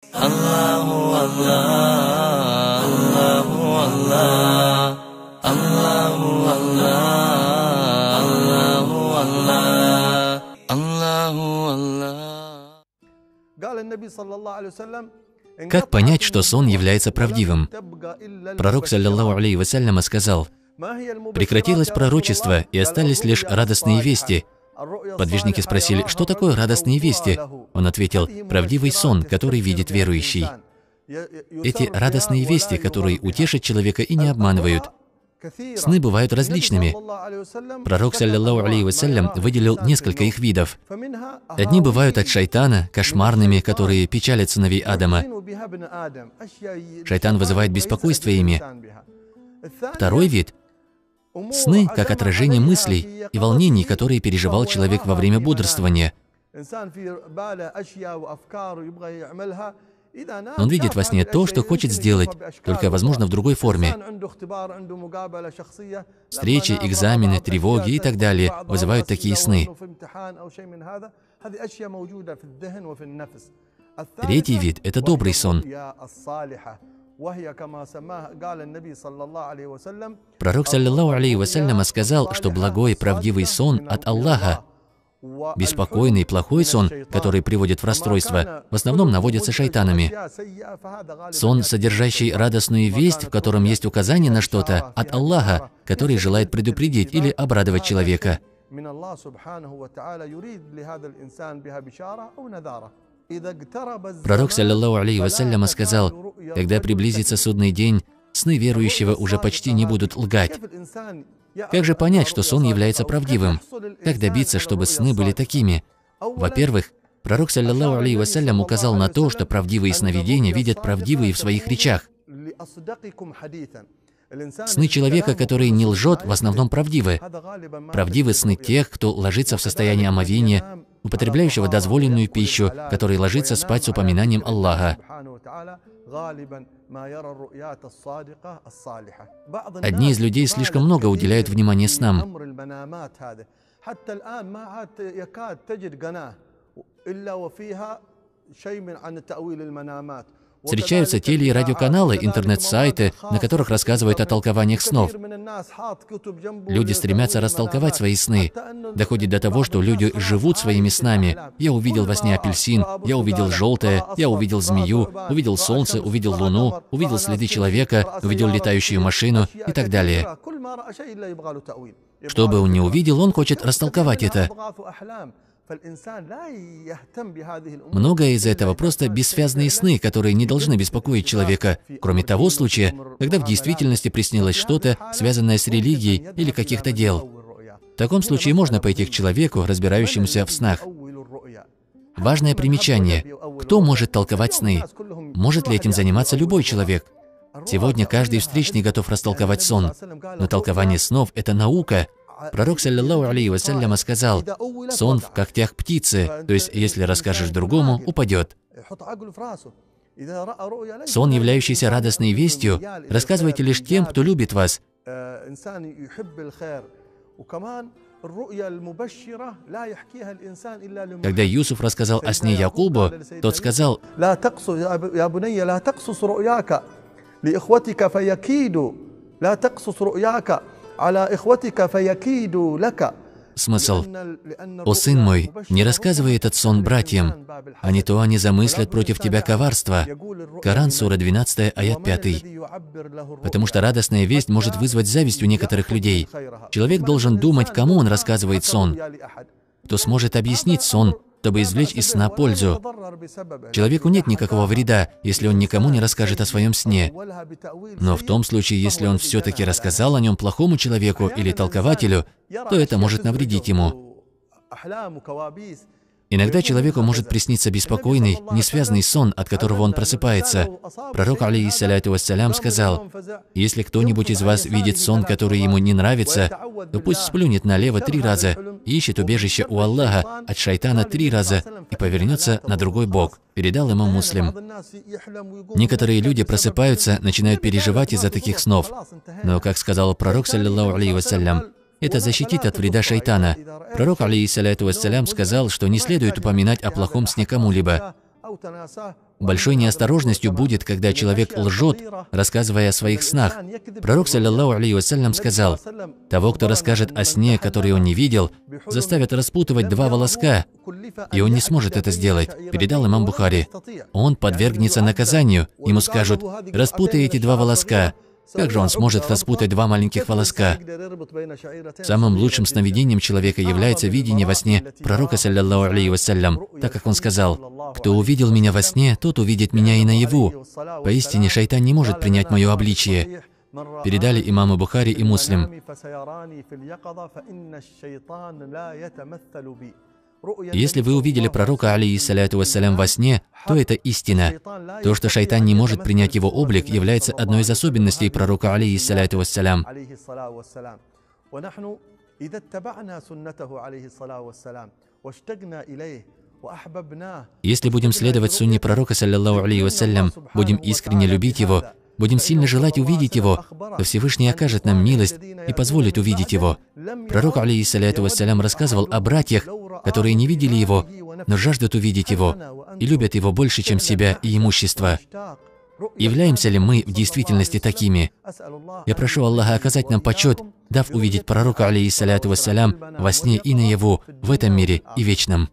Аллаху Аллах, Аллаху Аллах, Аллаху Аллах, Аллаху Аллах, Аллаху Аллах. Как понять, что сон является правдивым? Пророк, саллаллаху алейхи вассаляма, сказал: «Прекратилось пророчество, и остались лишь радостные вести». Подвижники спросили: «Что такое радостные вести?» Он ответил: «Правдивый сон, который видит верующий». Эти радостные вести, которые утешат человека и не обманывают. Сны бывают различными. Пророк, саллаллаху алейхи вассалям, выделил несколько их видов. Одни бывают от шайтана, кошмарными, которые печалят сыновей Адама. Шайтан вызывает беспокойство ими. Второй вид — сны, как отражение мыслей и волнений, которые переживал человек во время бодрствования. Он видит во сне то, что хочет сделать, только, возможно, в другой форме. Встречи, экзамены, тревоги и так далее вызывают такие сны. Третий вид — это добрый сон. Пророк, саллаллаху алейхи вассалям, сказал, что благой, правдивый сон от Аллаха. Беспокойный, плохой сон, который приводит в расстройство, в основном наводится шайтанами. Сон, содержащий радостную весть, в котором есть указание на что-то, от Аллаха, который желает предупредить или обрадовать человека. Пророк, саллаллаху алейхи вассалям, сказал: «Когда приблизится судный день, сны верующего уже почти не будут лгать». Как же понять, что сон является правдивым? Как добиться, чтобы сны были такими? Во-первых, пророк, саллаллаху алейхи вассалям, указал на то, что правдивые сновидения видят правдивые в своих речах. Сны человека, который не лжет, в основном правдивы. Правдивы сны тех, кто ложится в состоянии омовения, употребляющего дозволенную пищу, который ложится спать с упоминанием Аллаха. Одни из людей слишком много уделяют внимания снам. Встречаются теле- и радиоканалы, интернет-сайты, на которых рассказывают о толкованиях снов. Люди стремятся растолковать свои сны. Доходит до того, что люди живут своими снами. Я увидел во сне апельсин, я увидел желтое, я увидел змею, увидел солнце, увидел луну, увидел следы человека, увидел летающую машину и так далее. Что бы он ни увидел, он хочет растолковать это. Многое из этого просто бессвязные сны, которые не должны беспокоить человека, кроме того случая, когда в действительности приснилось что-то, связанное с религией или каких-то дел. В таком случае можно пойти к человеку, разбирающемуся в снах. Важное примечание. Кто может толковать сны? Может ли этим заниматься любой человек? Сегодня каждый встречный готов растолковать сон. Но толкование снов — это наука. Пророк, саллаллаху алейхи вассалям, сказал: «Сон в когтях птицы, то есть, если расскажешь другому, упадет». Сон, являющийся радостной вестью, рассказывайте лишь тем, кто любит вас. Когда Юсуф рассказал о сне Якубу, тот сказал: смысл: «О сын мой, не рассказывай этот сон братьям, а не то они замыслят против тебя коварство». Коран, сура 12, аят 5. Потому что радостная весть может вызвать зависть у некоторых людей. Человек должен думать, кому он рассказывает сон, кто сможет объяснить сон, чтобы извлечь из сна пользу. Человеку нет никакого вреда, если он никому не расскажет о своем сне. Но в том случае, если он все-таки рассказал о нем плохому человеку или толкователю, то это может навредить ему. Иногда человеку может присниться беспокойный, несвязный сон, от которого он просыпается. Пророк, алейхиссаляту вассалям, сказал: «Если кто-нибудь из вас видит сон, который ему не нравится, то пусть сплюнет налево 3 раза, ищет убежище у Аллаха от шайтана 3 раза и повернется на другой бок», передал имам Муслим. Некоторые люди просыпаются, начинают переживать из-за таких снов. Но, как сказал пророк, саллаллаху алейхи вассалям, это защитит от вреда шайтана. Пророк, алейхиссаляту вассалям, сказал, что не следует упоминать о плохом сне кому-либо. Большой неосторожностью будет, когда человек лжет, рассказывая о своих снах. Пророк, саллаллаху алейхи вассалям, сказал: того, кто расскажет о сне, который он не видел, заставят распутывать 2 волоска, и он не сможет это сделать. Передал имам Бухари. Он подвергнется наказанию. Ему скажут: распутай эти 2 волоска. Как же он сможет распутать 2 маленьких волоска? Самым лучшим сновидением человека является видение во сне пророка, саллаллаху алейхи вассалям, так как он сказал: кто увидел меня во сне, тот увидит меня и наяву. Поистине, шайтан не может принять мое обличие. Передали имамы Бухари и Муслим. Если вы увидели пророка, алейхиссаляту вассалям, во сне, то это истина. То, что шайтан не может принять его облик, является одной из особенностей пророка, алейхиссаляту вассалям. Если будем следовать сунне пророка, саллаллаху алейхи вассалям, будем искренне любить его, будем сильно желать увидеть его, то Всевышний окажет нам милость и позволит увидеть его. Пророк, алейхиссаляту вассалям, рассказывал о братьях, которые не видели его, но жаждут увидеть его и любят его больше, чем себя и имущество. Являемся ли мы в действительности такими? Я прошу Аллаха оказать нам почет, дав увидеть пророка, алейхиссаляту вассалям, во сне и наяву, в этом мире и вечном.